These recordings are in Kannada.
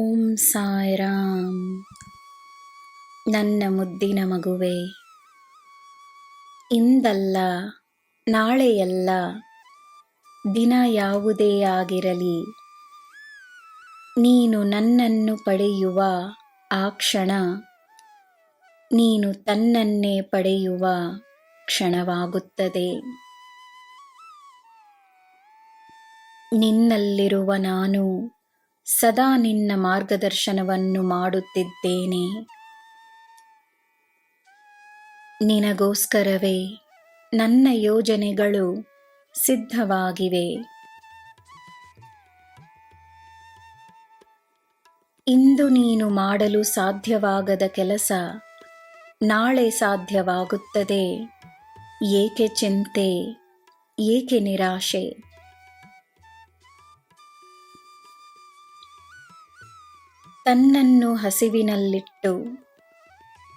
ಓಂ ಸಾಯಿರಾಮ್. ನನ್ನ ಮುದ್ದಿನ ಮಗುವೆ, ಇಂದಲ್ಲ ನಾಳೆಯಲ್ಲ, ದಿನ ಯಾವುದೇ ಆಗಿರಲಿ, ನೀನು ನನ್ನನ್ನು ಪಡೆಯುವ ಆ ಕ್ಷಣ ನೀನು ತನ್ನನ್ನೇ ಪಡೆಯುವ ಕ್ಷಣವಾಗುತ್ತದೆ. ನಿನ್ನಲ್ಲಿರುವ ನಾನು ಸದಾ ನಿನ್ನ ಮಾರ್ಗದರ್ಶನವನ್ನು ಮಾಡುತ್ತಿದ್ದೇನೆ. ನಿನಗೋಸ್ಕರವೇ ನನ್ನ ಯೋಜನೆಗಳು ಸಿದ್ಧವಾಗಿವೆ. ಇಂದು ನೀನು ಮಾಡಲು ಸಾಧ್ಯವಾಗದ ಕೆಲಸ ನಾಳೆ ಸಾಧ್ಯವಾಗುತ್ತದೆ. ಏಕೆ ಚಿಂತೆ, ಏಕೆ ನಿರಾಶೆ? ತನ್ನನ್ನು ಹಸಿವಿನಲ್ಲಿಟ್ಟು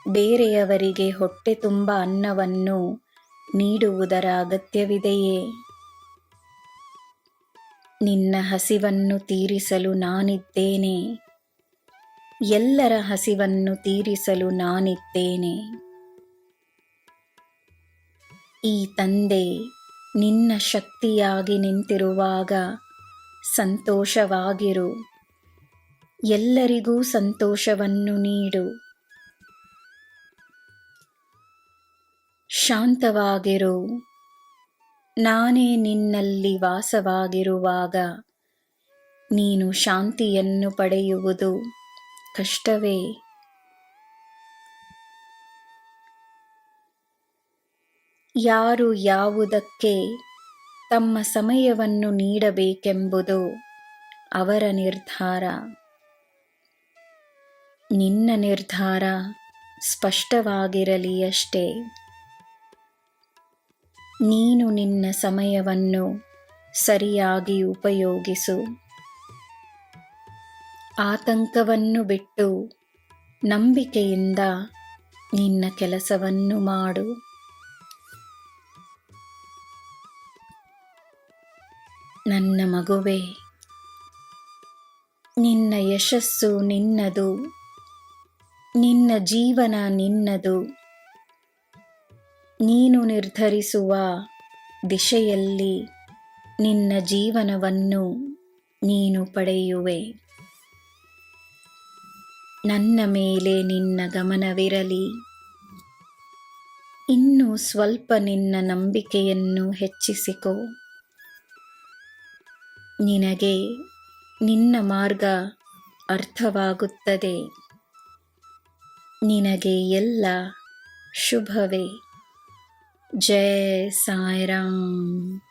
ಬೇರೆಯವರಿಗೆ ಹೊಟ್ಟೆ ತುಂಬ ಅನ್ನವನ್ನು ನೀಡುವುದರ ಅಗತ್ಯವಿದೆಯೇ? ನಿನ್ನ ಹಸಿವನ್ನು ತೀರಿಸಲು ನಾನಿದ್ದೇನೆ. ಎಲ್ಲರ ಹಸಿವನ್ನು ತೀರಿಸಲು ನಾನಿದ್ದೇನೆ. ಈ ತಂದೆ ನಿನ್ನ ಶಕ್ತಿಯಾಗಿ ನಿಂತಿರುವಾಗ ಸಂತೋಷವಾಗಿರು. ಎಲ್ಲರಿಗೂ ಸಂತೋಷವನ್ನು ನೀಡು. ಶಾಂತವಾಗಿರು. ನಾನೇ ನಿನ್ನಲ್ಲಿ ವಾಸವಾಗಿರುವಾಗ ನೀನು ಶಾಂತಿಯನ್ನು ಪಡೆಯುವುದು ಕಷ್ಟವೇ? ಯಾರು ಯಾವುದಕ್ಕೆ ತಮ್ಮ ಸಮಯವನ್ನು ನೀಡಬೇಕೆಂಬುದು ಅವರ ನಿರ್ಧಾರ. ನಿನ್ನ ನಿರ್ಧಾರ ಸ್ಪಷ್ಟವಾಗಿರಲಿ ಅಷ್ಟೇ. ನೀನು ನಿನ್ನ ಸಮಯವನ್ನು ಸರಿಯಾಗಿ ಉಪಯೋಗಿಸು. ಆತಂಕವನ್ನು ಬಿಟ್ಟು ನಂಬಿಕೆಯಿಂದ ನಿನ್ನ ಕೆಲಸವನ್ನು ಮಾಡು. ನನ್ನ ಮಗುವೇ, ನಿನ್ನ ಯಶಸ್ಸು ನಿನ್ನದು. ನಿನ್ನ ಜೀವನ ನಿನ್ನದು. ನೀನು ನಿರ್ಧರಿಸುವ ದಿಶೆಯಲ್ಲಿ ನಿನ್ನ ಜೀವನವನ್ನು ನೀನು ಪಡೆಯುವೆ. ನನ್ನ ಮೇಲೆ ನಿನ್ನ ಗಮನವಿರಲಿ. ಇನ್ನೂ ಸ್ವಲ್ಪ ನಿನ್ನ ನಂಬಿಕೆಯನ್ನು ಹೆಚ್ಚಿಸಿಕೋ. ನಿನಗೆ ನಿನ್ನ ಮಾರ್ಗ ಅರ್ಥವಾಗುತ್ತದೆ. ನಿನಗೆ ಎಲ್ಲ ಶುಭವೇ. ಜೈ ಸಾಯಿರಾಮ್.